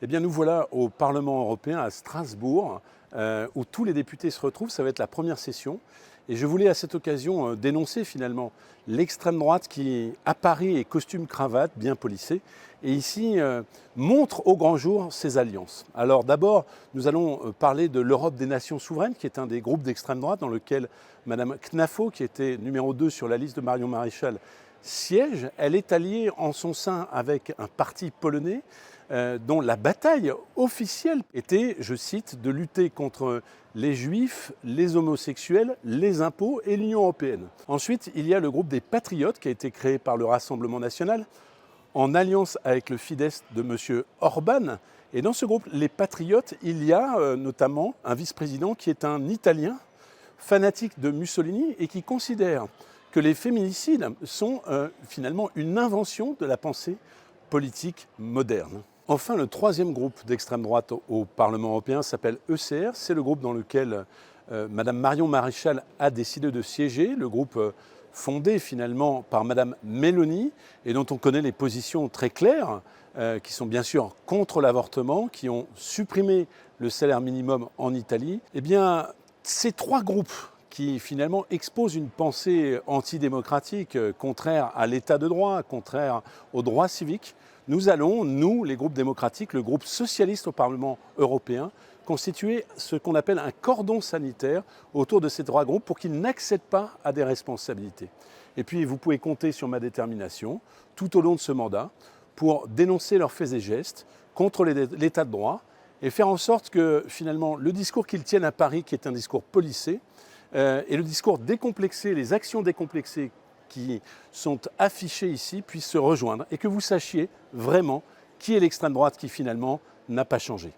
Eh bien, nous voilà au Parlement européen à Strasbourg, où tous les députés se retrouvent. Ça va être la première session. Et je voulais à cette occasion dénoncer finalement l'extrême droite qui, à Paris, est costume-cravate, bien polissé, et ici montre au grand jour ses alliances. Alors d'abord, nous allons parler de l'Europe des nations souveraines, qui est un des groupes d'extrême droite dans lequel Mme Knafo, qui était numéro 2 sur la liste de Marion Maréchal, siège. Elle est alliée en son sein avec un parti polonais dont la bataille officielle était, je cite, de lutter contre les juifs, les homosexuels, les impôts et l'Union européenne. Ensuite, il y a le groupe des Patriotes qui a été créé par le Rassemblement national en alliance avec le Fidesz de M. Orban. Et dans ce groupe, les Patriotes, il y a notamment un vice-président qui est un Italien fanatique de Mussolini et qui considère que les féminicides sont finalement une invention de la pensée politique moderne. Enfin, le troisième groupe d'extrême droite au Parlement européen s'appelle ECR. C'est le groupe dans lequel Mme Marion Maréchal a décidé de siéger, le groupe fondé finalement par Mme Meloni et dont on connaît les positions très claires, qui sont bien sûr contre l'avortement, qui ont supprimé le salaire minimum en Italie. Eh bien, ces trois groupes qui finalement exposent une pensée antidémocratique, contraire à l'état de droit, contraire aux droits civiques, nous allons, nous, les groupes démocratiques, le groupe socialiste au Parlement européen, constituer ce qu'on appelle un cordon sanitaire autour de ces trois groupes pour qu'ils n'accèdent pas à des responsabilités. Et puis, vous pouvez compter sur ma détermination tout au long de ce mandat pour dénoncer leurs faits et gestes contre l'état de droit et faire en sorte que, finalement, le discours qu'ils tiennent à Paris, qui est un discours policé, et le discours décomplexé, les actions décomplexées qui sont affichées ici puissent se rejoindre et que vous sachiez vraiment qui est l'extrême droite qui finalement n'a pas changé.